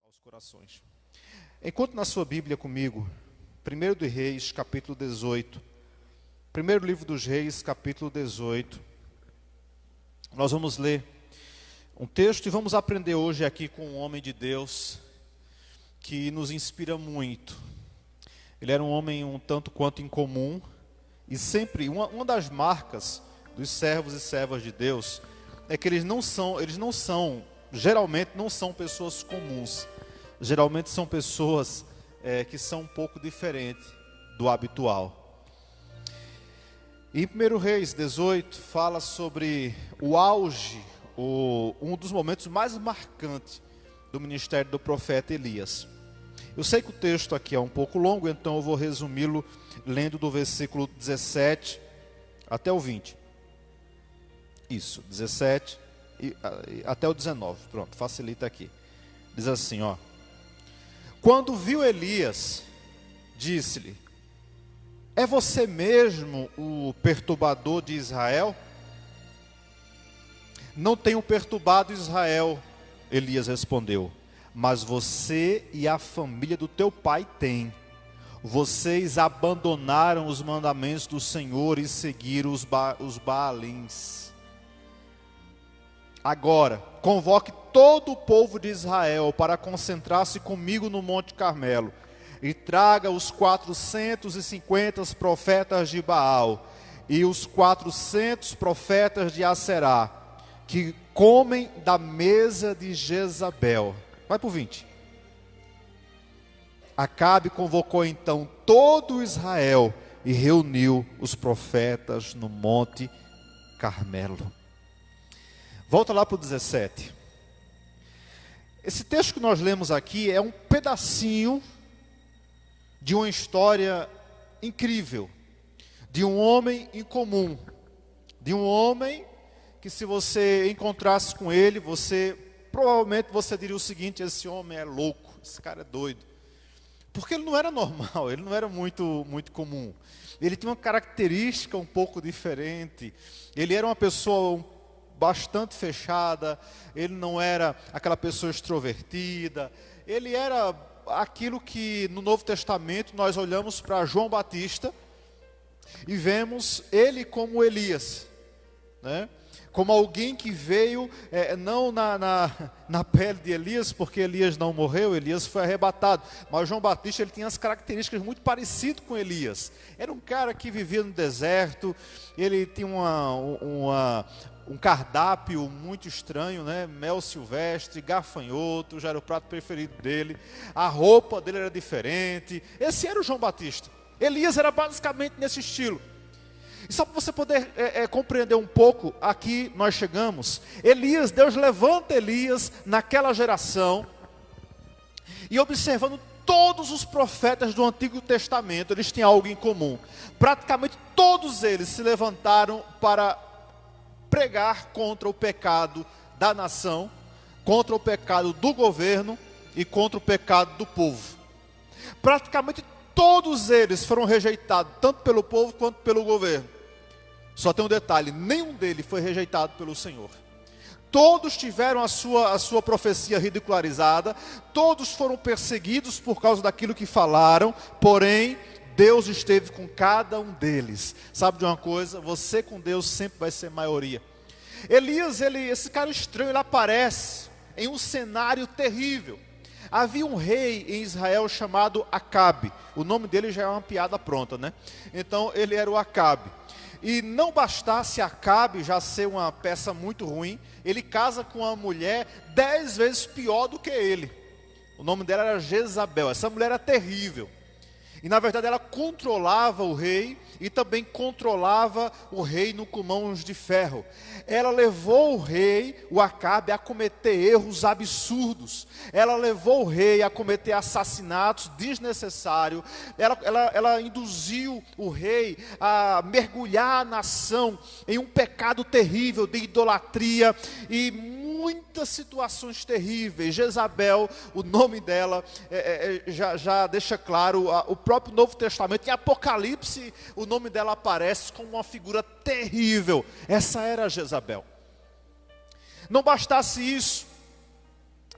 aos corações. Enquanto na sua Bíblia comigo, 1 de Reis, capítulo 18, primeiro livro dos Reis, capítulo 18, nós vamos ler um texto e vamos aprender hoje aqui com um homem de Deus que nos inspira muito. Ele era um homem um tanto quanto incomum e sempre, uma das marcas dos servos e servas de Deus é que geralmente não são pessoas comuns. Geralmente são pessoas que são um pouco diferentes do habitual. E em 1 Reis 18 fala sobre o auge, um dos momentos mais marcantes do ministério do profeta Elias. Eu sei que o texto aqui é um pouco longo, então eu vou resumi-lo lendo do versículo 17 até o 20. Isso, 17 até o 19, pronto, facilita aqui. Diz assim, ó. Quando viu Elias, disse-lhe: é você mesmo o perturbador de Israel? Não tenho perturbado Israel, Elias respondeu, mas você e a família do teu pai têm. Vocês abandonaram os mandamentos do Senhor e seguiram os Baalins. Agora, convoque todo o povo de Israel para concentrar-se comigo no Monte Carmelo, e traga os 450 profetas de Baal e os 400 profetas de Aserá, que comem da mesa de Jezabel. Vai para o 20. Acabe convocou então todo Israel e reuniu os profetas no Monte Carmelo. Volta lá para o 17. Esse texto que nós lemos aqui é um pedacinho de uma história incrível, de um homem incomum, de um homem que, se você encontrasse com ele, provavelmente você diria o seguinte: esse homem é louco, esse cara é doido. Porque ele não era normal, ele não era muito comum. Ele tinha uma característica um pouco diferente. Ele era uma pessoa bastante fechada, ele não era aquela pessoa extrovertida, ele era aquilo que no Novo Testamento nós olhamos para João Batista e vemos ele como Elias, né? Como alguém que veio, não na pele de Elias, porque Elias não morreu, Elias foi arrebatado, mas João Batista ele tinha as características muito parecidas com Elias. Era um cara que vivia no deserto, ele tinha um cardápio muito estranho, né? Mel silvestre, gafanhoto, já era o prato preferido dele. A roupa dele era diferente. Esse era o João Batista. Elias era basicamente nesse estilo. E só para você poder compreender um pouco, aqui nós chegamos. Deus levanta Elias naquela geração, e observando todos os profetas do Antigo Testamento, eles tinham algo em comum. Praticamente todos eles se levantaram para pregar contra o pecado da nação, contra o pecado do governo e contra o pecado do povo. Praticamente todos eles foram rejeitados, tanto pelo povo quanto pelo governo. Só tem um detalhe: nenhum deles foi rejeitado pelo Senhor. Todos tiveram a sua profecia ridicularizada, todos foram perseguidos por causa daquilo que falaram, porém Deus esteve com cada um deles. Sabe de uma coisa? Você com Deus sempre vai ser maioria. Elias, esse cara estranho, ele aparece em um cenário terrível. Havia um rei em Israel chamado Acabe. O nome dele já é uma piada pronta, né? Então ele era o Acabe. E não bastasse Acabe já ser uma peça muito ruim, ele casa com uma mulher 10 vezes pior do que ele. O nome dela era Jezabel. Essa mulher era terrível. E na verdade ela controlava o rei e também controlava o reino com mãos de ferro. Ela levou o rei, o Acabe, a cometer erros absurdos. Ela levou o rei a cometer assassinatos desnecessários. Ela induziu o rei a mergulhar a nação em um pecado terrível de idolatria e muitas situações terríveis. Jezabel, o nome dela já deixa claro. O próprio Novo Testamento, em Apocalipse, o nome dela aparece como uma figura terrível. Essa era Jezabel. Não bastasse isso,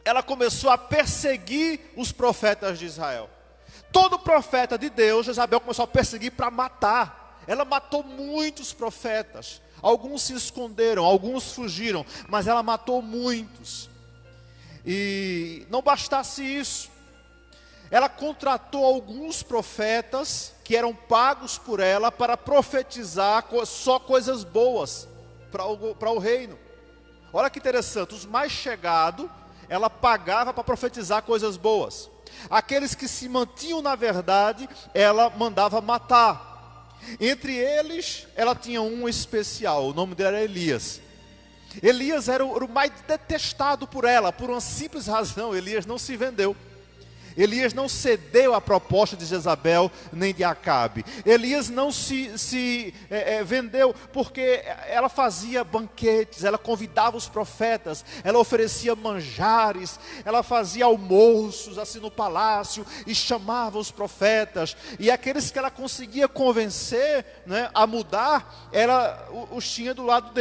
ela começou a perseguir os profetas de Israel. Todo profeta de Deus, Jezabel começou a perseguir para matar. Ela matou muitos profetas. Alguns se esconderam, alguns fugiram, mas ela matou muitos. E não bastasse isso, ela contratou alguns profetas que eram pagos por ela para profetizar só coisas boas para o reino. Olha que interessante, os mais chegados, ela pagava para profetizar coisas boas. Aqueles que se mantinham na verdade, ela mandava matar. Entre eles, ela tinha um especial, o nome dele era Elias. Elias era o mais detestado por ela, por uma simples razão: Elias não se vendeu. Elias não cedeu à proposta de Jezabel nem de Acabe. Elias não se vendeu, porque ela fazia banquetes, ela convidava os profetas, ela oferecia manjares, ela fazia almoços assim no palácio e chamava os profetas. E aqueles que ela conseguia convencer, né, a mudar, ela os tinha do lado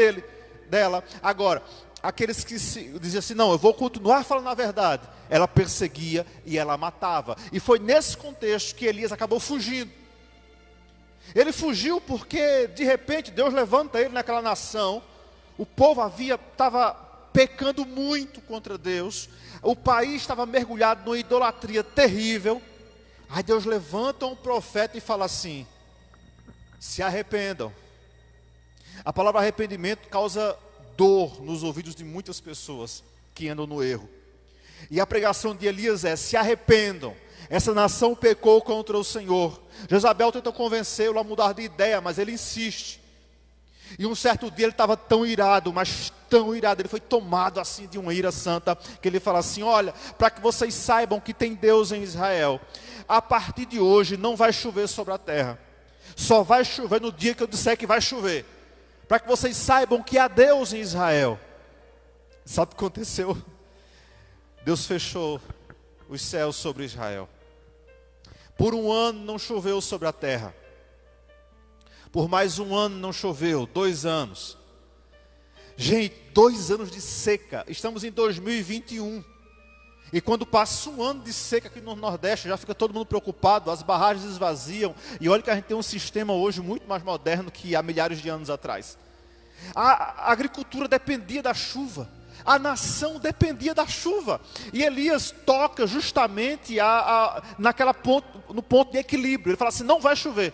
dela. Agora, aqueles que diziam assim: não, eu vou continuar falando a verdade, ela perseguia e ela matava. E foi nesse contexto que Elias acabou fugindo. Ele fugiu porque de repente Deus levanta ele naquela nação. O povo estava pecando muito contra Deus. O país estava mergulhado numa idolatria terrível. Aí Deus levanta um profeta e fala assim: se arrependam. A palavra arrependimento causa dor nos ouvidos de muitas pessoas que andam no erro. E a pregação de Elias é: se arrependam, essa nação pecou contra o Senhor. Jezabel tenta convencê-lo a mudar de ideia, mas ele insiste. E um certo dia ele estava tão irado, mas tão irado, ele foi tomado assim de uma ira santa, que ele fala assim: olha, para que vocês saibam que tem Deus em Israel, a partir de hoje não vai chover sobre a terra, só vai chover no dia que eu disser que vai chover, para que vocês saibam que há Deus em Israel. Sabe o que aconteceu? Deus fechou os céus sobre Israel. Por um ano não choveu sobre a terra. Por mais um ano não choveu, 2 anos. Gente, 2 anos de seca. Estamos em 2021. E quando passa um ano de seca aqui no Nordeste, já fica todo mundo preocupado, as barragens esvaziam. E olha que a gente tem um sistema hoje muito mais moderno que há milhares de anos atrás. A agricultura dependia da chuva. A nação dependia da chuva. E Elias toca justamente no ponto de equilíbrio. Ele fala assim: não vai chover.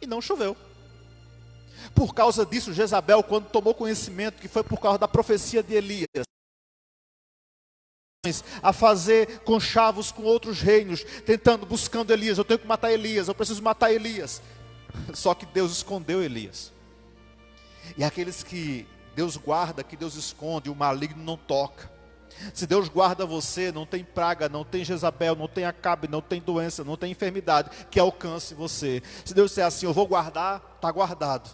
E não choveu. Por causa disso, Jezabel, quando tomou conhecimento que foi por causa da profecia de Elias, a fazer conchavos com outros reinos, buscando Elias: eu tenho que matar Elias, eu preciso matar Elias. Só que Deus escondeu Elias. E aqueles que Deus guarda, que Deus esconde, o maligno não toca. Se Deus guarda você, não tem praga, não tem Jezabel, não tem Acabe, não tem doença, não tem enfermidade que alcance você. Se Deus disser assim: eu vou guardar, está guardado.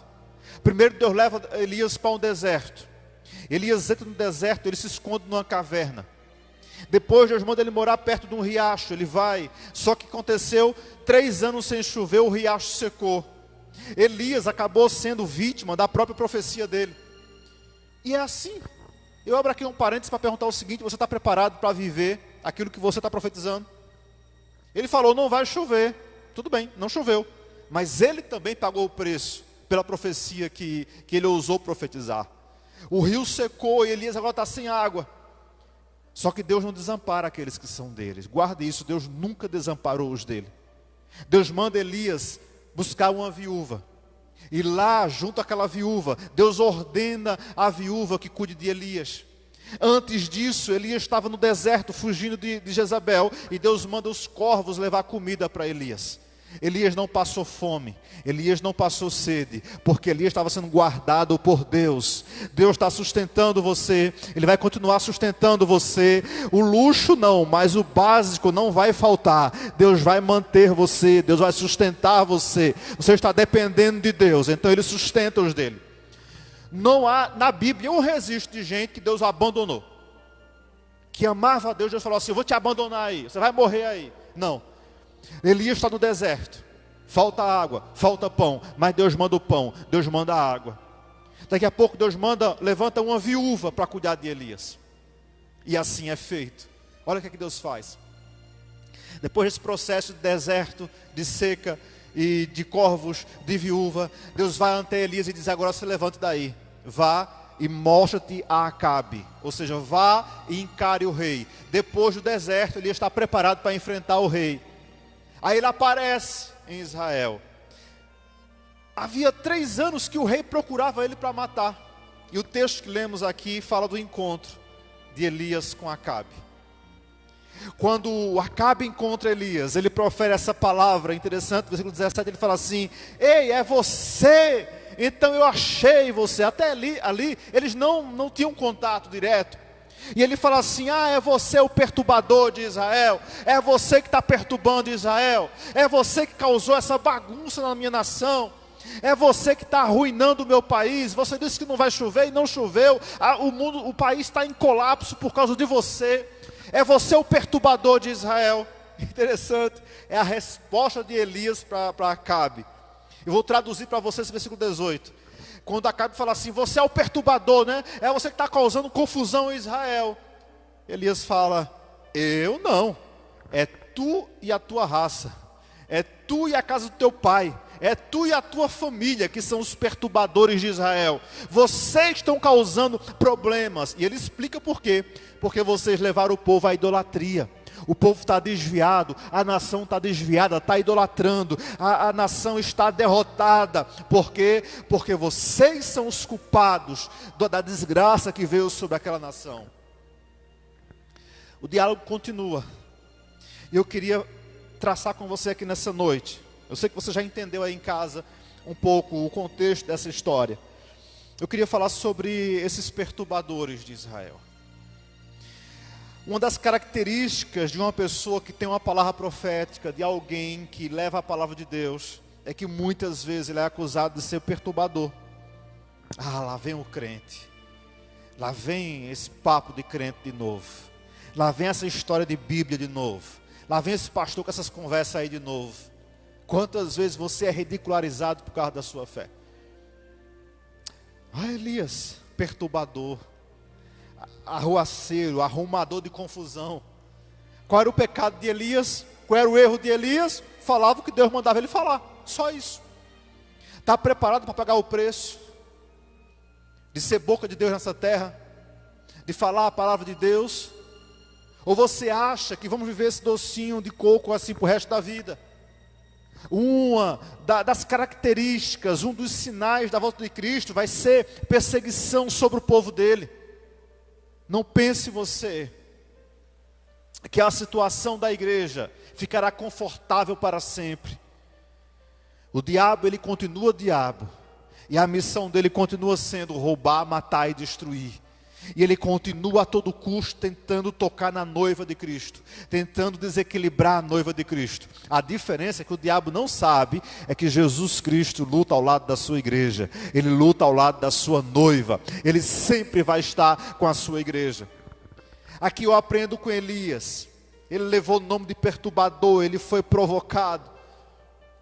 Primeiro Deus leva Elias para um deserto. Elias entra no deserto, ele se esconde numa caverna. Depois Deus manda ele morar perto de um riacho, ele vai. Só que aconteceu 3 anos sem chover, o riacho secou. Elias acabou sendo vítima da própria profecia dele. E é assim. Eu abro aqui um parênteses para perguntar o seguinte: você está preparado para viver aquilo que você está profetizando? Ele falou: não vai chover. Tudo bem, não choveu. Mas ele também pagou o preço pela profecia que ele ousou profetizar. O rio secou e Elias agora está sem água. Só que Deus não desampara aqueles que são deles. Guarde isso, Deus nunca desamparou os dele. Deus manda Elias buscar uma viúva. E lá, junto àquela viúva, Deus ordena a viúva que cuide de Elias. Antes disso, Elias estava no deserto, fugindo de Jezabel. E Deus manda os corvos levar comida para Elias. Elias não passou fome, Elias não passou sede, porque Elias estava sendo guardado por Deus. Deus está sustentando você, Ele vai continuar sustentando você. O luxo não, mas o básico não vai faltar. Deus vai manter você, Deus vai sustentar você. Você está dependendo de Deus, então Ele sustenta os dele. Não há na Bíblia um registro de gente que Deus abandonou, que amava a Deus. Deus falou assim: eu vou te abandonar aí, você vai morrer aí. Não. Elias está no deserto, falta água, falta pão, mas Deus manda o pão, Deus manda a água. Daqui a pouco Deus levanta uma viúva para cuidar de Elias. E assim é feito. Olha o que é que Deus faz. Depois desse processo de deserto, de seca e de corvos, de viúva, Deus vai ante Elias e diz: agora se levante daí, vá e mostra-te a Acabe. Ou seja, vá e encare o rei. Depois do deserto, Elias está preparado para enfrentar o rei. Aí ele aparece em Israel. Havia 3 anos que o rei procurava ele para matar. E o texto que lemos aqui fala do encontro de Elias com Acabe. Quando Acabe encontra Elias, ele profere essa palavra interessante, no versículo 17 ele fala assim: ei, é você, então eu achei você. Até ali eles não tinham contato direto. E ele fala assim: ah, é você o perturbador de Israel, é você que está perturbando Israel, é você que causou essa bagunça na minha nação, é você que está arruinando o meu país. Você disse que não vai chover e não choveu, o país está em colapso por causa de você. É você o perturbador de Israel. Interessante, é a resposta de Elias para Acabe. Eu vou traduzir para vocês esse versículo 18. Quando Acabe fala assim: você é o perturbador, né? É você que está causando confusão em Israel. Elias fala: eu não, é tu e a tua raça, é tu e a casa do teu pai, é tu e a tua família que são os perturbadores de Israel. Vocês estão causando problemas. E ele explica por quê. Porque vocês levaram o povo à idolatria. O povo está desviado, a nação está desviada, está idolatrando, a nação está derrotada. Por quê? Porque vocês são os culpados da desgraça que veio sobre aquela nação. O diálogo continua. E eu queria traçar com você aqui nessa noite. Eu sei que você já entendeu aí em casa um pouco o contexto dessa história. Eu queria falar sobre esses perturbadores de Israel. Uma das características de uma pessoa que tem uma palavra profética, de alguém que leva a palavra de Deus, é que muitas vezes ele é acusado de ser perturbador. Ah, lá vem o crente. Lá vem esse papo de crente de novo. Lá vem essa história de Bíblia de novo. Lá vem esse pastor com essas conversas aí de novo. Quantas vezes você é ridicularizado por causa da sua fé? Ah, Elias, perturbador, arruaceiro, arrumador de confusão. Qual era o pecado de Elias? Qual era o erro de Elias? Falava o que Deus mandava ele falar, só isso. Está preparado para pagar o preço de ser boca de Deus nessa terra, de falar a palavra de Deus? Ou você acha que vamos viver esse docinho de coco assim para o resto da vida? Uma das características, um dos sinais da volta de Cristo vai ser perseguição sobre o povo dele. Não pense você que a situação da igreja ficará confortável para sempre. O diabo, ele continua diabo, e a missão dele continua sendo roubar, matar e destruir. E ele continua a todo custo tentando tocar na noiva de Cristo, tentando desequilibrar a noiva de Cristo. A diferença é que o diabo não sabe é que Jesus Cristo luta ao lado da sua igreja. Ele luta ao lado da sua noiva. Ele sempre vai estar com a sua igreja. Aqui eu aprendo com Elias. Ele levou o nome de perturbador, ele foi provocado.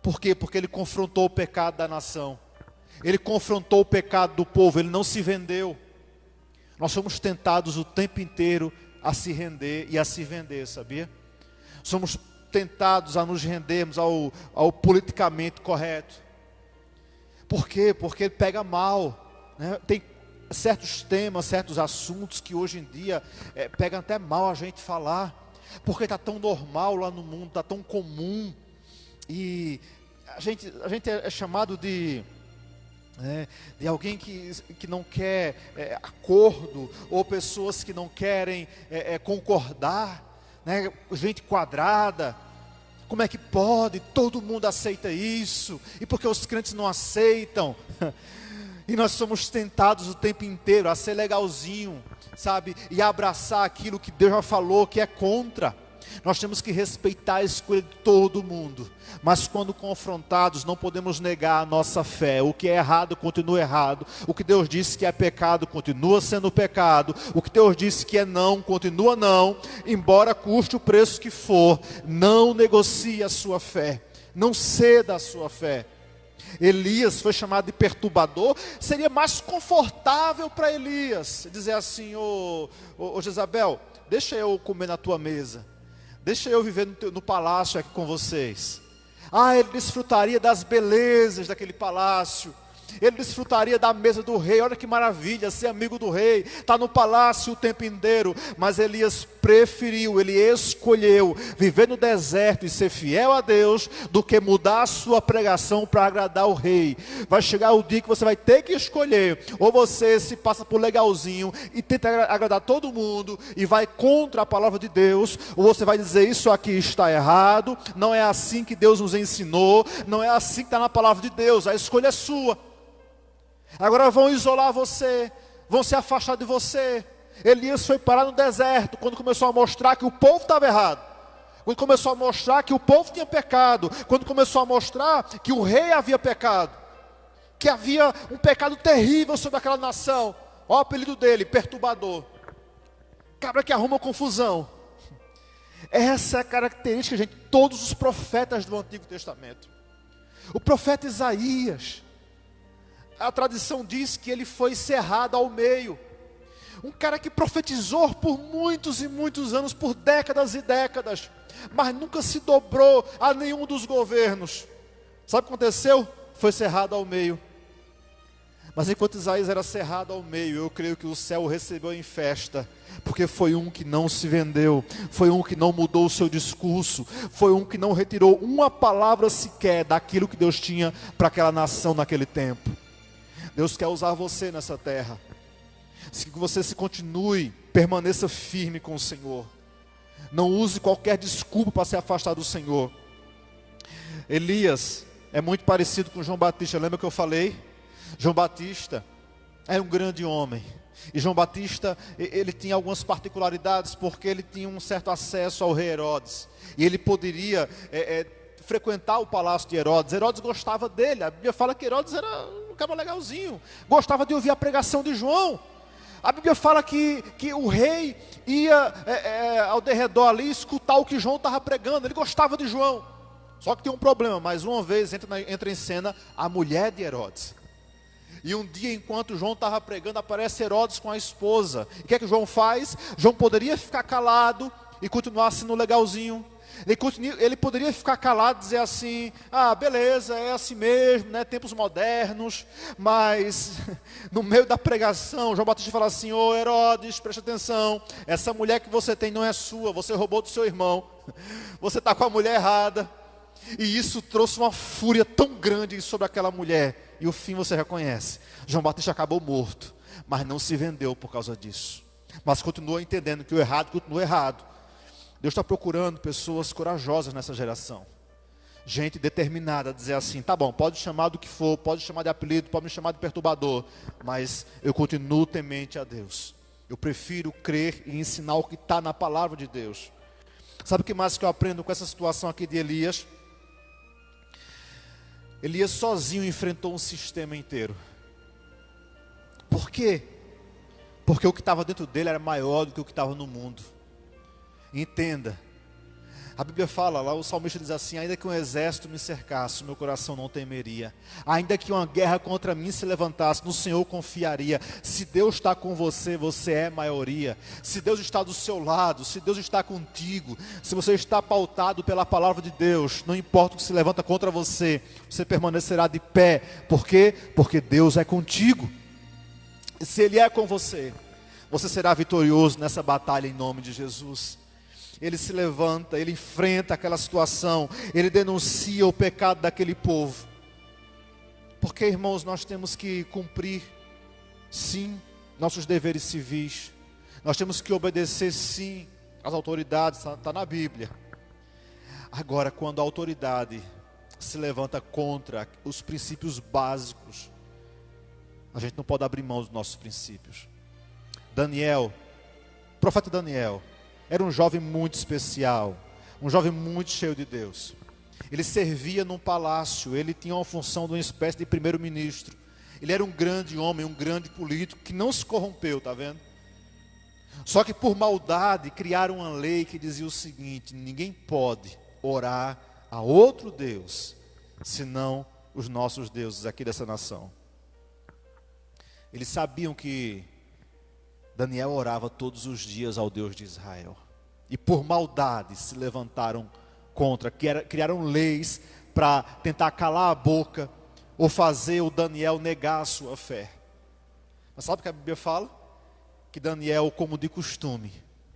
Por quê? Porque ele confrontou o pecado da nação. Ele confrontou o pecado do povo, ele não se vendeu. Nós somos tentados o tempo inteiro a se render e a se vender, sabia? Somos tentados a nos rendermos ao politicamente correto. Por quê? Porque ele pega mal, né? Tem certos temas, certos assuntos que hoje em dia pegam até mal a gente falar. Porque está tão normal lá no mundo, está tão comum. E a gente é chamado de alguém que não quer acordo, ou pessoas que não querem concordar, né? Gente quadrada. Como é que pode? Todo mundo aceita isso, e porque os crentes não aceitam? E nós somos tentados o tempo inteiro a ser legalzinho, sabe? E abraçar aquilo que Deus já falou que é contra. Nós temos que respeitar a escolha de todo mundo, mas quando confrontados não podemos negar a nossa fé. O que é errado continua errado, o que Deus disse que é pecado continua sendo pecado, o que Deus disse que é não continua não, embora custe o preço que for. Não negocie a sua fé, não ceda a sua fé. Elias foi chamado de perturbador, seria mais confortável para Elias dizer assim: ô Jezabel, deixa eu comer na tua mesa, deixa eu viver no palácio aqui com vocês. Ele desfrutaria das belezas daquele palácio, ele desfrutaria da mesa do rei. Olha que maravilha, ser amigo do rei, estar no palácio o tempo inteiro. Mas Elias preferiu, ele escolheu viver no deserto e ser fiel a Deus, do que mudar a sua pregação para agradar o rei. Vai chegar o dia que você vai ter que escolher: ou você se passa por legalzinho e tenta agradar todo mundo e vai contra a palavra de Deus, ou você vai dizer: isso aqui está errado, não é assim que Deus nos ensinou, não é assim que está na palavra de Deus. A escolha é sua. Agora vão isolar você, vão se afastar de você. Elias foi parar no deserto quando começou a mostrar que o povo estava errado, quando começou a mostrar que o povo tinha pecado, quando começou a mostrar que o rei havia pecado, que havia um pecado terrível sobre aquela nação. Olha o apelido dele: perturbador, cabra que arruma confusão. Essa é a característica, gente, de todos os profetas do Antigo Testamento. O profeta Isaías, a tradição diz que ele foi cerrado ao meio. Um cara que profetizou por muitos e muitos anos, por décadas e décadas, mas nunca se dobrou a nenhum dos governos. Sabe o que aconteceu? Foi cerrado ao meio. Mas enquanto Isaías era cerrado ao meio, eu creio que o céu o recebeu em festa, porque foi um que não se vendeu, foi um que não mudou o seu discurso, foi um que não retirou uma palavra sequer daquilo que Deus tinha para aquela nação naquele tempo. Deus quer usar você nessa terra, que você se continue, permaneça firme com o Senhor. Não use qualquer desculpa para se afastar do Senhor. Elias é muito parecido com João Batista. Lembra que eu falei? João Batista era um grande homem. E João Batista, ele tinha algumas particularidades, porque ele tinha um certo acesso ao rei Herodes. E ele poderia frequentar o palácio de Herodes. Herodes gostava dele. A Bíblia fala que Herodes era um cara legalzinho, gostava de ouvir a pregação de João. A Bíblia fala que o rei ia ao derredor ali escutar o que João estava pregando. Ele gostava de João. Só que tem um problema: mais uma vez entra em cena a mulher de Herodes. E um dia, enquanto João estava pregando, aparece Herodes com a esposa. E o que é que João faz? João poderia ficar calado e continuar sendo legalzinho. Ele poderia ficar calado e dizer assim: beleza, é assim mesmo, né? Tempos modernos. Mas no meio da pregação, João Batista fala assim: ô Herodes, preste atenção, essa mulher que você tem não é sua, você roubou do seu irmão, você está com a mulher errada. E isso trouxe uma fúria tão grande sobre aquela mulher. E o fim você reconhece: João Batista acabou morto, mas não se vendeu por causa disso, mas continua entendendo que o errado continua errado. Deus está procurando pessoas corajosas nessa geração, gente determinada a dizer assim: tá bom, pode chamar do que for, pode chamar de apelido, pode me chamar de perturbador, mas eu continuo temente a Deus. Eu prefiro crer e ensinar o que está na palavra de Deus. Sabe o que mais que eu aprendo com essa situação aqui de Elias? Elias sozinho enfrentou um sistema inteiro. Por quê? Porque o que estava dentro dele era maior do que o que estava no mundo. Entenda, a Bíblia fala lá, o salmista diz assim: ainda que um exército me cercasse, meu coração não temeria. Ainda que uma guerra contra mim se levantasse, no Senhor confiaria. Se Deus está com você, você é maioria. Se Deus está do seu lado, se Deus está contigo, se você está pautado pela palavra de Deus, não importa o que se levanta contra você, você permanecerá de pé. Por quê? Porque Deus é contigo. E se Ele é com você, você será vitorioso nessa batalha em nome de Jesus. Ele se levanta, ele enfrenta aquela situação, ele denuncia o pecado daquele povo. Porque, irmãos, nós temos que cumprir, sim, nossos deveres civis. Nós temos que obedecer, sim, às autoridades, está na Bíblia. Agora, quando a autoridade se levanta contra os princípios básicos, a gente não pode abrir mão dos nossos princípios. Daniel, o profeta Daniel, era um jovem muito especial, um jovem muito cheio de Deus. Ele servia num palácio, ele tinha uma função de uma espécie de primeiro-ministro. Ele era um grande homem, um grande político que não se corrompeu, está vendo? Só que por maldade criaram uma lei que dizia o seguinte: ninguém pode orar a outro Deus, senão os nossos deuses aqui dessa nação. Eles sabiam que Daniel orava todos os dias ao Deus de Israel. E por maldade se levantaram contra, criaram leis para tentar calar a boca ou fazer o Daniel negar a sua fé. Mas sabe o que a Bíblia fala? Que Daniel, como de costume,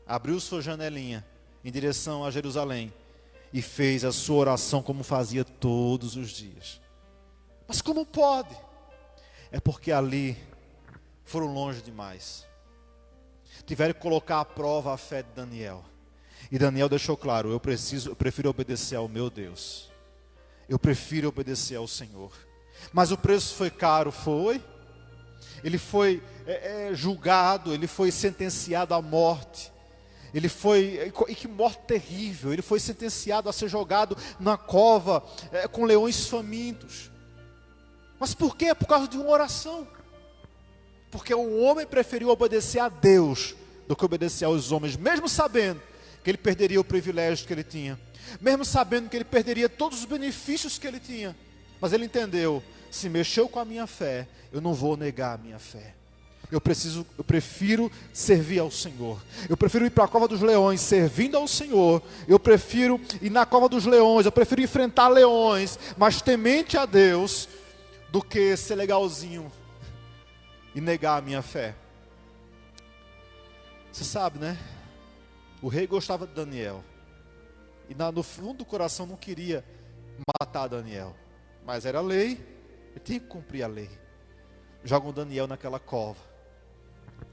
abriu sua janelinha em direção a Jerusalém e fez a sua oração como fazia todos os dias. Mas como pode? É porque ali foram longe demais. Tiveram que colocar à prova a fé de Daniel. E Daniel deixou claro: eu prefiro obedecer ao meu Deus. Eu prefiro obedecer ao Senhor. Mas o preço foi caro, foi. Ele foi julgado, ele foi sentenciado à morte. Ele foi, e que morte terrível, ele foi sentenciado a ser jogado na cova com leões famintos. Mas por quê? Por causa de uma oração. Porque o homem preferiu obedecer a Deus do que obedecer aos homens, mesmo sabendo que ele perderia o privilégio que ele tinha, mesmo sabendo que ele perderia todos os benefícios que ele tinha. Mas ele entendeu: se mexeu com a minha fé, eu não vou negar a minha fé. Eu prefiro servir ao Senhor. Eu prefiro ir para a cova dos leões servindo ao Senhor. Eu prefiro ir na cova dos leões. Eu prefiro enfrentar leões, mas temente a Deus, do que ser legalzinho e negar a minha fé. Você sabe, né? O rei gostava de Daniel. E no fundo do coração não queria matar Daniel. Mas era lei, ele tinha que cumprir a lei. Jogam Daniel naquela cova.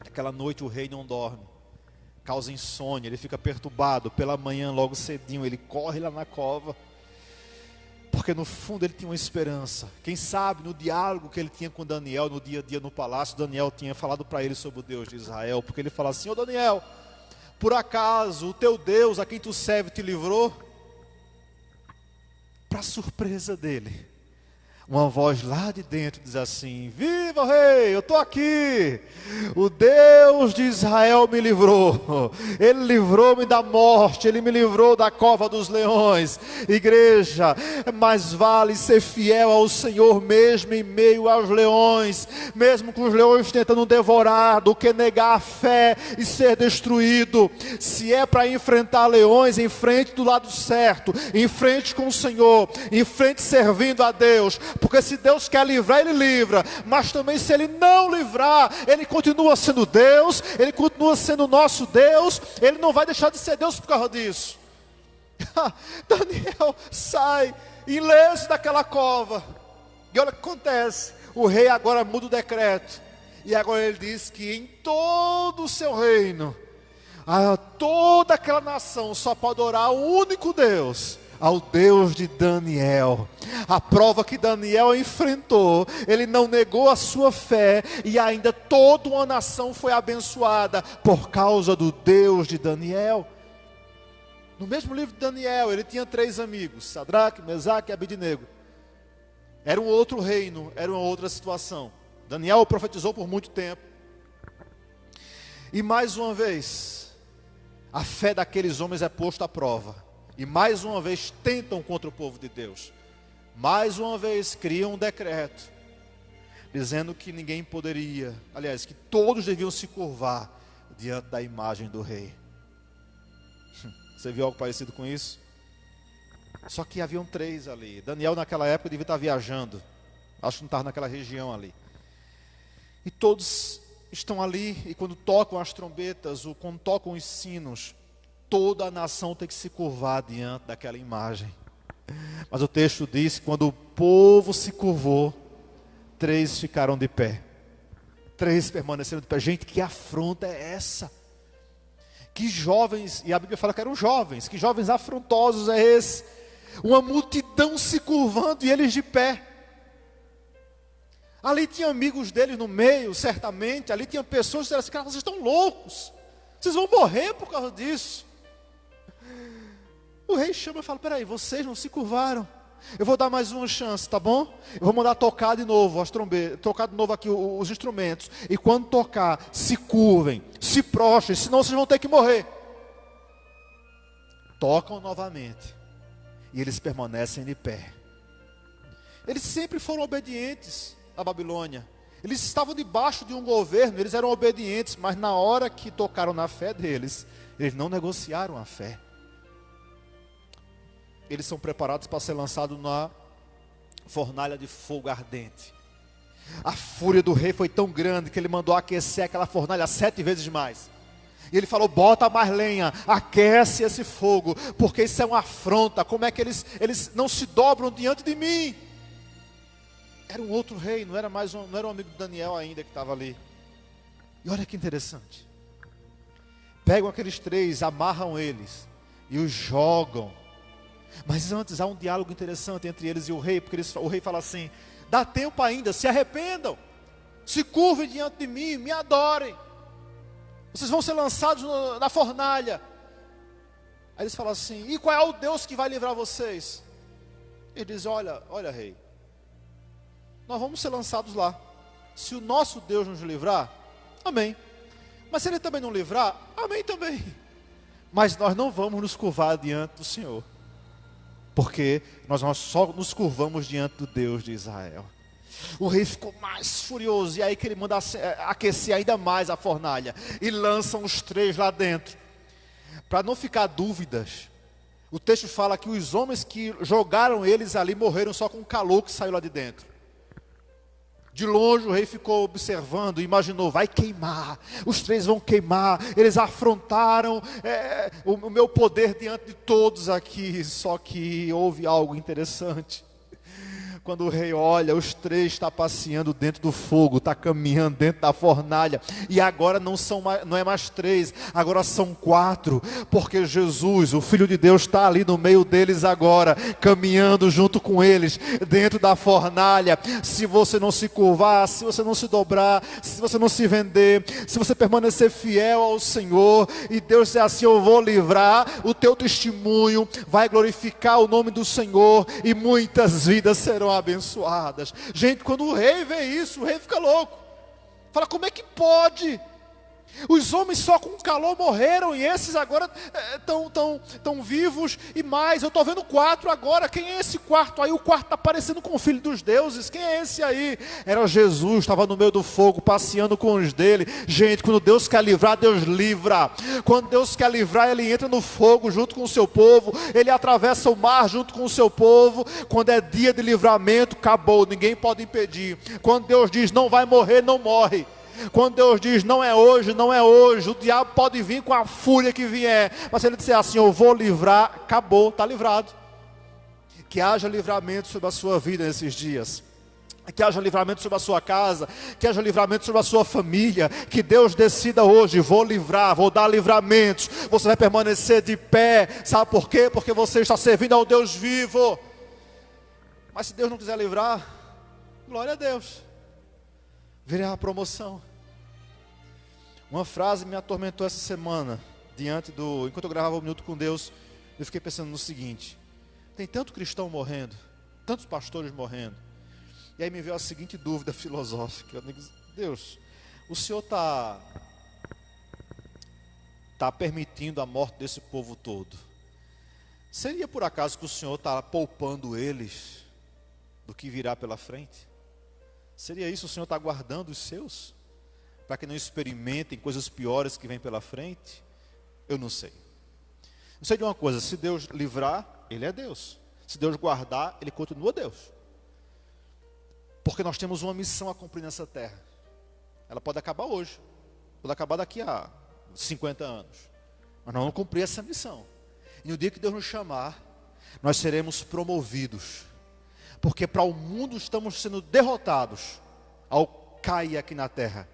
Aquela noite o rei não dorme, causa insônia, ele fica perturbado. Pela manhã, logo cedinho, ele corre lá na cova, porque no fundo ele tinha uma esperança. Quem sabe no diálogo que ele tinha com Daniel, no dia a dia no palácio, Daniel tinha falado para ele sobre o Deus de Israel. Porque ele fala assim: ô Daniel, por acaso o teu Deus a quem tu serve te livrou? Para surpresa dele, uma voz lá de dentro diz assim: viva o rei, eu estou aqui. O Deus de Israel me livrou. Ele livrou-me da morte. Ele me livrou da cova dos leões. Igreja, mais vale ser fiel ao Senhor mesmo em meio aos leões, mesmo com os leões tentando devorar, do que negar a fé e ser destruído. Se é para enfrentar leões, enfrente do lado certo, enfrente com o Senhor, enfrente servindo a Deus. Porque se Deus quer livrar, Ele livra. Mas também se Ele não livrar, Ele continua sendo Deus. Ele continua sendo o nosso Deus. Ele não vai deixar de ser Deus por causa disso. Daniel sai ileso daquela cova. E olha o que acontece. O rei agora muda o decreto. E agora ele diz que em todo o seu reino, toda aquela nação só pode orar ao único Deus, ao Deus de Daniel. A prova que Daniel enfrentou, ele não negou a sua fé, e ainda toda uma nação foi abençoada por causa do Deus de Daniel. No mesmo livro de Daniel, ele tinha 3 amigos: Sadraque, Mesaque e Abednego. Era um outro reino, era uma outra situação. Daniel profetizou por muito tempo. E mais uma vez, a fé daqueles homens é posta à prova. E mais uma vez tentam contra o povo de Deus. Mais uma vez criam um decreto, dizendo que ninguém poderia, aliás, que todos deviam se curvar diante da imagem do rei. Você viu algo parecido com isso? Só que haviam 3 ali. Daniel naquela época devia estar viajando. Acho que não estava naquela região ali. E todos estão ali, e quando tocam as trombetas, ou quando tocam os sinos, toda a nação tem que se curvar diante daquela imagem. Mas o texto diz que quando o povo se curvou, 3 ficaram de pé. 3 permaneceram de pé. Gente, que afronta é essa? Que jovens, e a Bíblia fala que eram jovens, que jovens afrontosos é esse? Uma multidão se curvando e eles de pé. Ali tinha amigos deles no meio, certamente. Ali tinha pessoas que disseram assim: cara, vocês estão loucos. Vocês vão morrer por causa disso. O rei chama e fala: peraí, vocês não se curvaram. Eu vou dar mais uma chance, tá bom? Eu vou mandar tocar de novo as trombetas, tocar de novo aqui os instrumentos. E quando tocar, se curvem, se prostrem, senão vocês vão ter que morrer. Tocam novamente. E eles permanecem de pé. eles sempre foram obedientes à Babilônia. Eles estavam debaixo de um governo, eles eram obedientes, mas na hora que tocaram na fé deles, eles não negociaram a fé. Eles são preparados para ser lançados na fornalha de fogo ardente. A fúria do rei foi tão grande que ele mandou aquecer aquela fornalha 7 vezes mais. E ele falou: bota mais lenha, aquece esse fogo, porque isso é uma afronta. Como é que eles não se dobram diante de mim? Era um outro rei, não era um amigo de Daniel ainda que estava ali. E olha que interessante. Pegam aqueles 3, amarram eles e os jogam. Mas antes há um diálogo interessante entre eles e o rei, porque o rei fala assim: dá tempo ainda, se arrependam, se curvem diante de mim, me adorem. Vocês vão ser lançados na fornalha. Aí eles falam assim: e qual é o Deus que vai livrar vocês? Ele diz: olha rei, nós vamos ser lançados lá. Se o nosso Deus nos livrar, amém. Mas se ele também não livrar, amém também. Mas nós não vamos nos curvar diante do Senhor, porque nós só nos curvamos diante do Deus de Israel. O rei ficou mais furioso, e aí que ele manda aquecer ainda mais a fornalha, e lançam os 3 lá dentro. Para não ficar dúvidas, o texto fala que os homens que jogaram eles ali morreram só com o calor que saiu lá de dentro. De longe o rei ficou observando, imaginou: vai queimar, os 3 vão queimar, eles afrontaram o meu poder diante de todos aqui. Só que houve algo interessante. Quando o rei olha, os 3 estão passeando dentro do fogo, está caminhando dentro da fornalha. E agora não é mais 3, agora são 4. Porque Jesus, o Filho de Deus, está ali no meio deles agora, caminhando junto com eles, dentro da fornalha. Se você não se curvar, se você não se dobrar, se você não se vender, se você permanecer fiel ao Senhor, e Deus diz assim: eu vou livrar, o teu testemunho vai glorificar o nome do Senhor, e muitas vidas serão abençoadas. Gente, quando o rei vê isso, o rei fica louco. Fala: como é que pode? Os homens só com calor morreram, e esses agora estão vivos. E mais, eu estou vendo 4 agora. Quem é esse quarto aí? O quarto está parecendo com o Filho dos Deuses. Quem é esse aí? Era Jesus, estava no meio do fogo, passeando com os dele. Gente, quando Deus quer livrar, Deus livra. Quando Deus quer livrar, Ele entra no fogo junto com o seu povo. Ele atravessa o mar junto com o seu povo. Quando é dia de livramento, acabou, ninguém pode impedir. Quando Deus diz: não vai morrer, não morre. Quando Deus diz: não é hoje, não é hoje. O diabo pode vir com a fúria que vier, mas se ele disser assim: eu vou livrar, acabou, está livrado. Que haja livramento sobre a sua vida nesses dias. Que haja livramento sobre a sua casa, que haja livramento sobre a sua família. Que Deus decida hoje: vou livrar, vou dar livramentos. Você vai permanecer de pé. Sabe por quê? Porque você está servindo ao Deus vivo. Mas se Deus não quiser livrar, glória a Deus, virá a promoção. Uma frase me atormentou essa semana, enquanto eu gravava o Minuto com Deus. Eu fiquei pensando no seguinte: tem tanto cristão morrendo, tantos pastores morrendo, e aí me veio a seguinte dúvida filosófica. Eu digo: Deus, o Senhor está permitindo a morte desse povo todo? Seria por acaso que o Senhor está poupando eles do que virá pela frente? Seria isso? O Senhor está guardando os seus, para que não experimentem coisas piores que vêm pela frente? Eu não sei. Eu sei de uma coisa: se Deus livrar, Ele é Deus. Se Deus guardar, Ele continua Deus. Porque nós temos uma missão a cumprir nessa terra. Ela pode acabar hoje, pode acabar daqui a 50 anos, mas nós vamos cumprir essa missão. E no dia que Deus nos chamar, nós seremos promovidos. Porque para o mundo estamos sendo derrotados ao cair aqui na terra.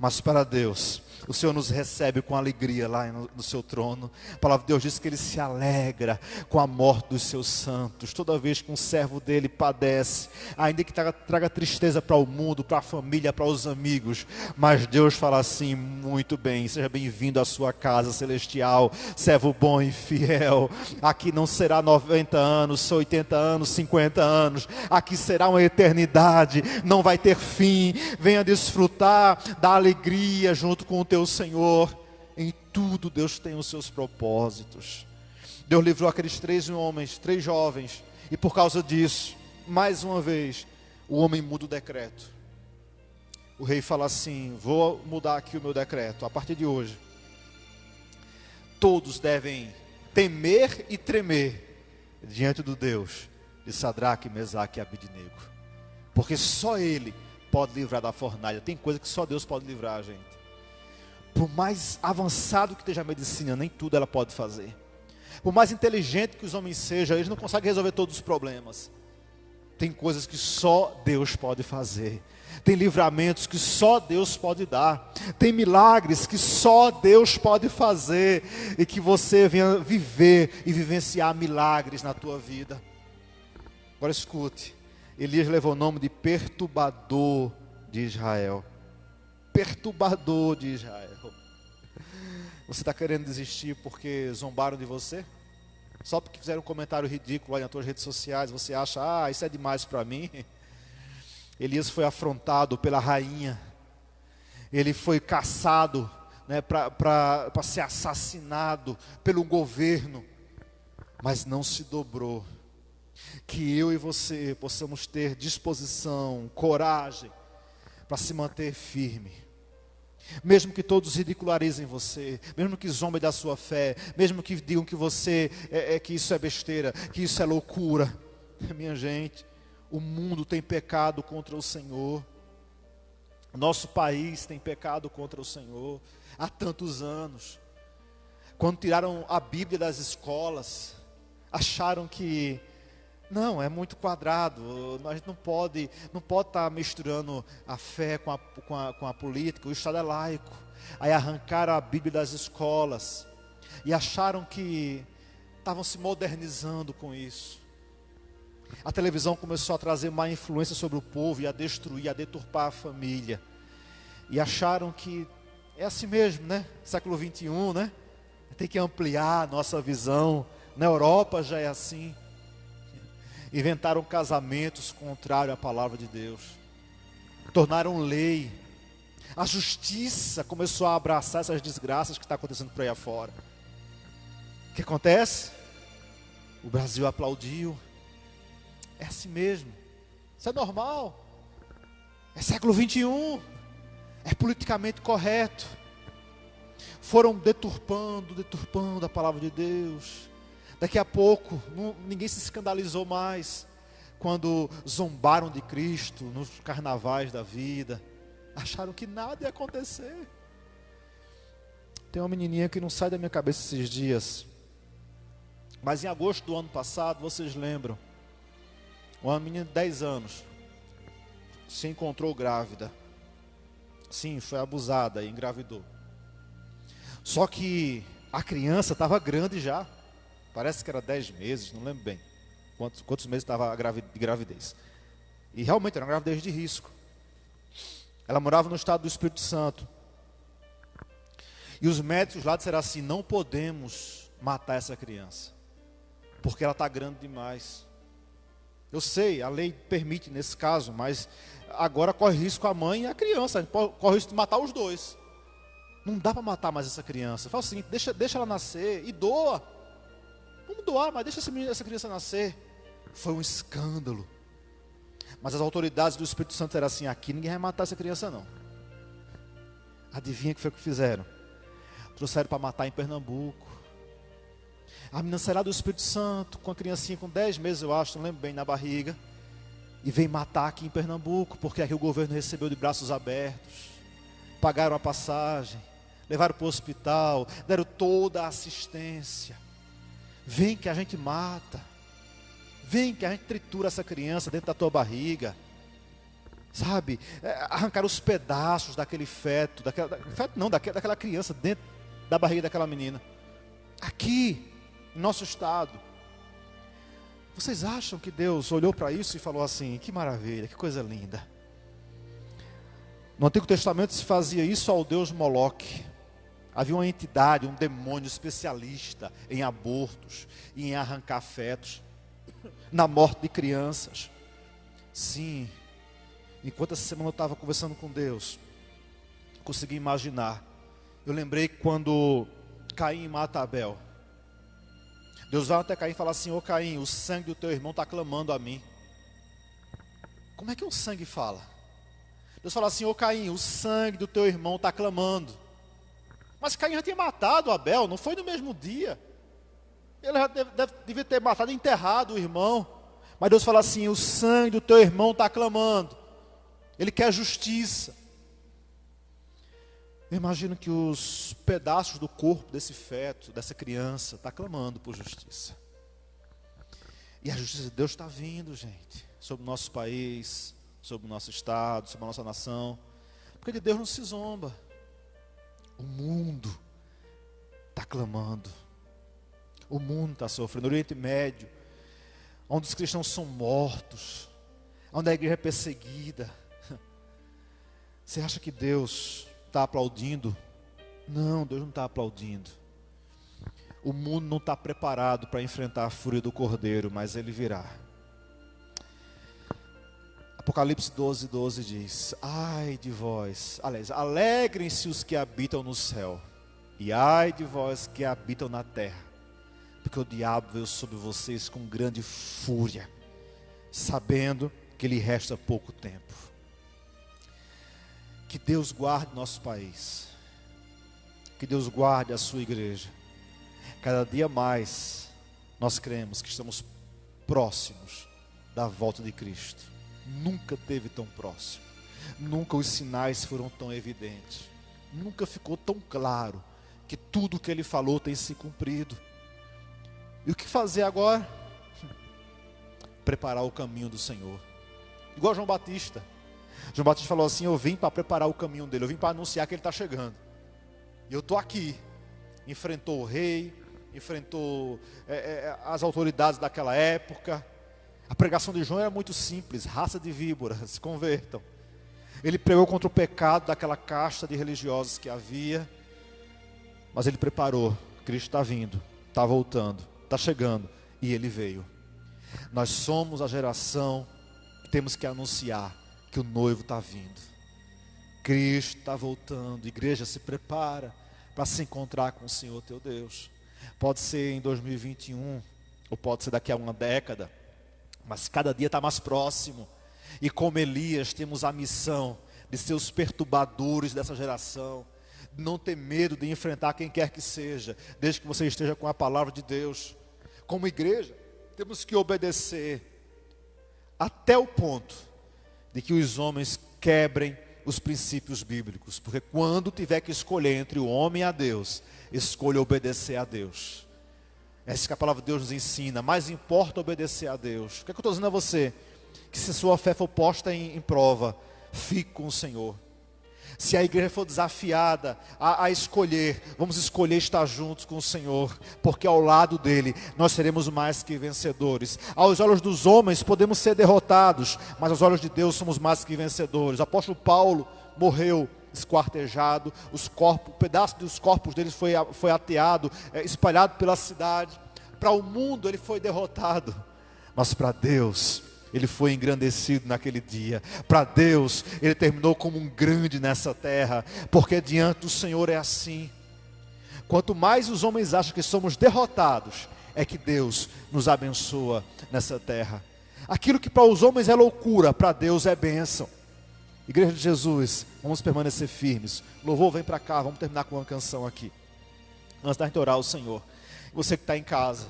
Mas para Deus, o Senhor nos recebe com alegria lá no seu trono. A palavra de Deus diz que Ele se alegra com a morte dos seus santos. Toda vez que um servo dele padece, ainda que traga tristeza para o mundo, para a família, para os amigos. Mas Deus fala assim: muito bem, seja bem-vindo à sua casa celestial, servo bom e fiel. Aqui não será 90 anos, 80 anos, 50 anos. Aqui será uma eternidade, não vai ter fim. Venha desfrutar da alegria junto com o teu Senhor. Em tudo Deus tem os seus propósitos. Deus livrou aqueles 3 homens, 3 jovens, e por causa disso, mais uma vez, o homem muda o decreto. O rei fala assim: vou mudar aqui o meu decreto. A partir de hoje, todos devem temer e tremer diante do Deus de Sadraque, Mesaque e Abidnego, porque só Ele pode livrar da fornalha. Tem coisa que só Deus pode livrar, gente. Por mais avançado que esteja a medicina, nem tudo ela pode fazer. Por mais inteligente que os homens sejam, eles não conseguem resolver todos os problemas. Tem coisas que só Deus pode fazer. Tem livramentos que só Deus pode dar. Tem milagres que só Deus pode fazer. E que você venha viver e vivenciar milagres na tua vida. Agora escute. Elias levou o nome de perturbador de Israel. Perturbador de Israel. Você está querendo desistir porque zombaram de você? Só porque fizeram um comentário ridículo lá nas suas redes sociais, você acha, isso é demais para mim? Elias foi afrontado pela rainha. Ele foi caçado, né, para ser assassinado pelo governo. Mas não se dobrou. Que eu e você possamos ter disposição, coragem, para se manter firme. Mesmo que todos ridicularizem você, mesmo que zombem da sua fé, mesmo que digam que você que isso é besteira, que isso é loucura. Minha gente, o mundo tem pecado contra o Senhor. Nosso país tem pecado contra o Senhor há tantos anos. Quando tiraram a Bíblia das escolas, acharam que não, é muito quadrado, a gente não pode estar misturando a fé com a política, o Estado é laico. Aí arrancaram a Bíblia das escolas e acharam que estavam se modernizando com isso. A televisão começou a trazer má influência sobre o povo e a destruir, a deturpar a família. E acharam que é assim mesmo, né? Século 21, né? Tem que ampliar a nossa visão. Na Europa já é assim. Inventaram casamentos contrários à palavra de Deus. Tornaram lei. A justiça começou a abraçar essas desgraças que estão acontecendo por aí afora. O que acontece? O Brasil aplaudiu. É assim mesmo. Isso é normal. É século 21. É politicamente correto. Foram deturpando a palavra de Deus. Daqui a pouco, ninguém se escandalizou mais quando zombaram de Cristo nos carnavais da vida. Acharam que nada ia acontecer. Tem uma menininha que não sai da minha cabeça esses dias. Mas em agosto do ano passado, vocês lembram? Uma menina de 10 anos se encontrou grávida. Sim, foi abusada e engravidou. Só que a criança estava grande já. Parece que era 10 meses, não lembro bem quantos meses estava de gravidez. E realmente era uma gravidez de risco. Ela morava no estado do Espírito Santo. E os médicos lá disseram assim: não podemos matar essa criança, porque ela está grande demais. Eu sei, a lei permite nesse caso, mas agora corre risco a mãe e a criança. A gente corre risco de matar os dois. Não dá para matar mais essa criança. Fala o seguinte: deixa ela nascer e doa. Vamos doar, mas deixa essa criança nascer. Foi um escândalo. Mas as autoridades do Espírito Santo eram assim: aqui ninguém vai matar essa criança não. Adivinha o que foi que fizeram? Trouxeram para matar em Pernambuco. A menina sai lá do Espírito Santo, com a criancinha com 10 meses, eu acho, não lembro bem, na barriga. E vem matar aqui em Pernambuco, porque aqui o governo recebeu de braços abertos. Pagaram a passagem, levaram para o hospital, deram toda a assistência. Vem que a gente mata. Vem que a gente tritura essa criança dentro da tua barriga. Sabe? Arrancar os pedaços daquele feto. Daquela criança dentro da barriga daquela menina. Aqui, no nosso estado. Vocês acham que Deus olhou para isso e falou assim: que maravilha, que coisa linda. No Antigo Testamento se fazia isso ao deus Moloque. Havia uma entidade, um demônio especialista em abortos e em arrancar fetos, na morte de crianças. Sim, enquanto essa semana eu estava conversando com Deus, consegui imaginar. Eu lembrei quando Caim mata Abel. Deus vai até Caim e fala assim: ô Caim, o sangue do teu irmão está clamando a mim. Como é que o sangue fala? Deus fala assim: ô Caim, o sangue do teu irmão está clamando. Mas Caim já tinha matado Abel, não foi no mesmo dia. Ele já devia ter matado e enterrado o irmão. Mas Deus fala assim: o sangue do teu irmão está clamando. Ele quer justiça. Eu imagino que os pedaços do corpo desse feto, dessa criança, está clamando por justiça. E a justiça de Deus está vindo, gente, sobre o nosso país, sobre o nosso estado, sobre a nossa nação. Porque de Deus não se zomba. O mundo está clamando. O mundo está sofrendo. No Oriente Médio, onde os cristãos são mortos, onde a igreja é perseguida. Você acha que Deus está aplaudindo? Não, Deus não está aplaudindo. O mundo não está preparado para enfrentar a fúria do Cordeiro, mas ele virá. Apocalipse 12:12 diz: ai de vós, aliás, alegrem-se os que habitam no céu, e ai de vós que habitam na terra, porque o diabo veio sobre vocês com grande fúria, sabendo que lhe resta pouco tempo. Que Deus guarde nosso país, que Deus guarde a sua igreja. Cada dia mais nós cremos que estamos próximos da volta de Cristo. Nunca esteve tão próximo, nunca os sinais foram tão evidentes, nunca ficou tão claro que tudo o que ele falou tem se cumprido. E o que fazer agora? Preparar o caminho do Senhor. Igual João Batista. João Batista falou assim: eu vim para preparar o caminho dele, eu vim para anunciar que ele está chegando. E eu estou aqui. Enfrentou o rei, enfrentou as autoridades daquela época. A pregação de João era muito simples: raça de víboras, se convertam. Ele pregou contra o pecado daquela casta de religiosos que havia. Mas ele preparou: Cristo está vindo, está voltando, está chegando. E ele veio. Nós somos a geração que temos que anunciar que o noivo está vindo. Cristo está voltando. Igreja, se prepara para se encontrar com o Senhor teu Deus. Pode ser em 2021, ou pode ser daqui a uma década, mas cada dia está mais próximo. E como Elias, temos a missão de ser os perturbadores dessa geração, de não ter medo de enfrentar quem quer que seja, desde que você esteja com a palavra de Deus. Como igreja, temos que obedecer até o ponto de que os homens quebrem os princípios bíblicos. Porque quando tiver que escolher entre o homem e a Deus, escolha obedecer a Deus. É isso que a palavra de Deus nos ensina. Mais importa obedecer a Deus. O que é que eu estou dizendo a você? Que se sua fé for posta em prova, fique com o Senhor. Se a igreja for desafiada a escolher, vamos escolher estar juntos com o Senhor, porque ao lado dele nós seremos mais que vencedores. Aos olhos dos homens podemos ser derrotados, mas aos olhos de Deus somos mais que vencedores. O apóstolo Paulo morreu esquartejado, um pedaço dos corpos dele foi ateado, espalhado pela cidade. Para o mundo ele foi derrotado, mas para Deus ele foi engrandecido naquele dia. Para Deus ele terminou como um grande nessa terra, porque diante do Senhor é assim. Quanto mais os homens acham que somos derrotados, é que Deus nos abençoa nessa terra. Aquilo que para os homens é loucura, para Deus é bênção. Igreja de Jesus, vamos permanecer firmes. Louvor, vem para cá, vamos terminar com uma canção aqui, antes da gente orar ao Senhor. Você que está em casa,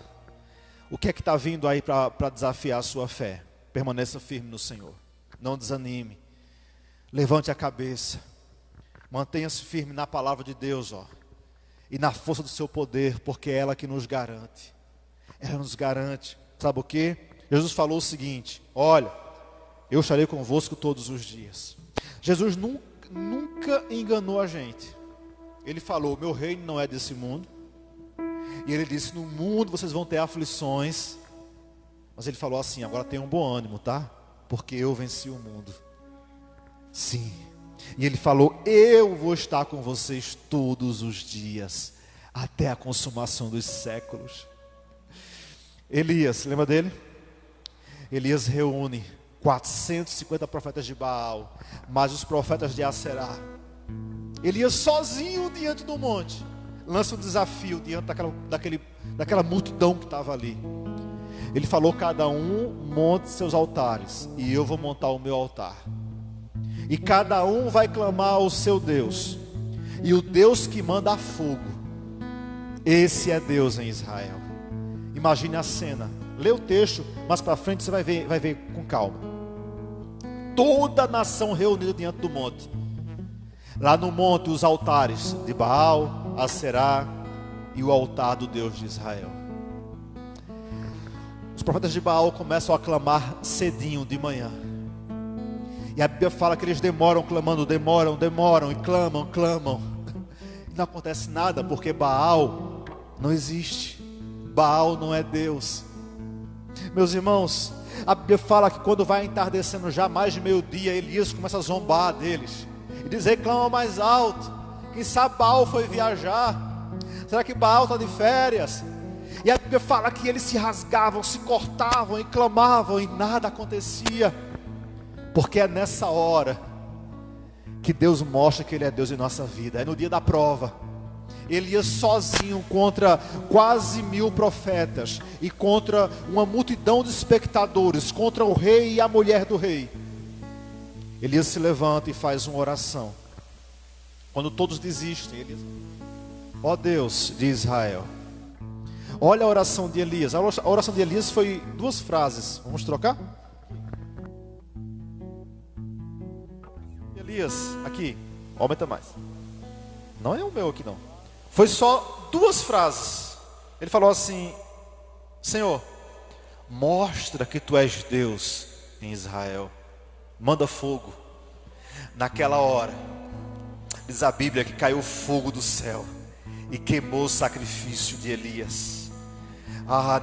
o que é que está vindo aí para desafiar a sua fé? Permaneça firme no Senhor, não desanime, levante a cabeça, mantenha-se firme na palavra de Deus, e na força do seu poder, porque é ela que nos garante. Ela nos garante, sabe o que? Jesus falou o seguinte: olha, eu estarei convosco todos os dias. Jesus nunca enganou a gente. Ele falou: meu reino não é desse mundo. E ele disse: no mundo vocês vão ter aflições. Mas ele falou assim: agora tenham um bom ânimo, tá? Porque eu venci o mundo. Sim. E ele falou: eu vou estar com vocês todos os dias, até a consumação dos séculos. Elias, lembra dele? Elias reúne 450 profetas de Baal, mais os profetas de Aserá. Elias sozinho diante do monte lança um desafio diante daquela multidão que estava ali. Ele falou: cada um monte seus altares, e eu vou montar o meu altar. E cada um vai clamar ao seu Deus. E o Deus que manda fogo, esse é Deus em Israel. Imagine a cena. Lê o texto, mas para frente você vai ver com calma. Toda a nação reunida diante do monte. Lá no monte os altares de Baal, Aserá e o altar do Deus de Israel. Os profetas de Baal começam a clamar cedinho de manhã. E a Bíblia fala que eles demoram clamando, demoram e clamam. E não acontece nada, porque Baal não existe. Baal não é Deus. Meus irmãos, a Bíblia fala que quando vai entardecendo já mais de meio-dia, Elias começa a zombar deles e diz: reclama mais alto. Quem sabe Baal foi viajar? Será que Baal está de férias? E a Bíblia fala que eles se rasgavam, se cortavam e clamavam e nada acontecia. Porque é nessa hora que Deus mostra que Ele é Deus em nossa vida. É no dia da prova. Elias sozinho contra quase 1000 profetas e contra uma multidão de espectadores, contra o rei e a mulher do rei. Elias se levanta e faz uma oração. Quando todos desistem, Elias: ó Deus de Israel. Olha a oração de Elias. A oração de Elias foi 2 frases. Vamos trocar? Elias, aqui, aumenta mais. Não é o meu aqui não. Foi só 2 frases. Ele falou assim: Senhor, mostra que Tu és Deus em Israel. Manda fogo. Naquela hora, diz a Bíblia que caiu fogo do céu e queimou o sacrifício de Elias.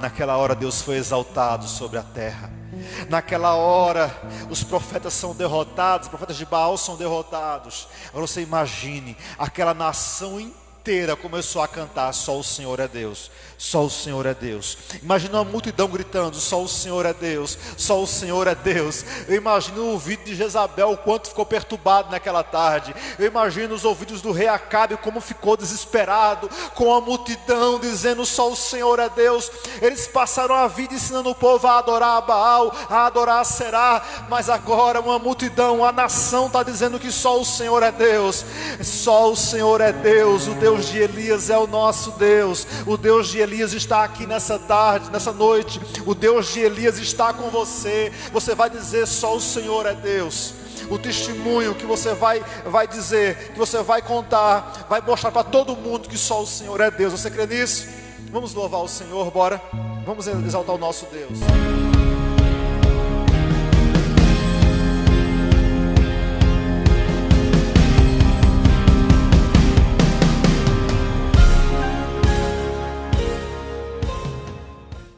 Naquela hora Deus foi exaltado sobre a terra. Naquela hora os profetas são derrotados, os profetas de Baal são derrotados. Agora você imagine, aquela nação inteira começou a cantar: só o Senhor é Deus, só o Senhor é Deus. Imagina uma multidão gritando: só o Senhor é Deus, só o Senhor é Deus. Eu imagino o ouvido de Jezabel, o quanto ficou perturbado naquela tarde. Eu imagino os ouvidos do rei Acabe, como ficou desesperado, com a multidão dizendo: só o Senhor é Deus. Eles passaram a vida ensinando o povo a adorar a Baal, a adorar a Será, mas agora uma multidão, a nação está dizendo que só o Senhor é Deus. Só o Senhor é Deus. O Deus de Elias é o nosso Deus. O Deus de Elias está aqui nessa tarde, nessa noite. O Deus de Elias está com você. Você vai dizer: só o Senhor é Deus. O testemunho que você vai dizer, que você vai contar, vai mostrar para todo mundo que só o Senhor é Deus. Você crê nisso? Vamos louvar o Senhor, bora. Vamos exaltar o nosso Deus.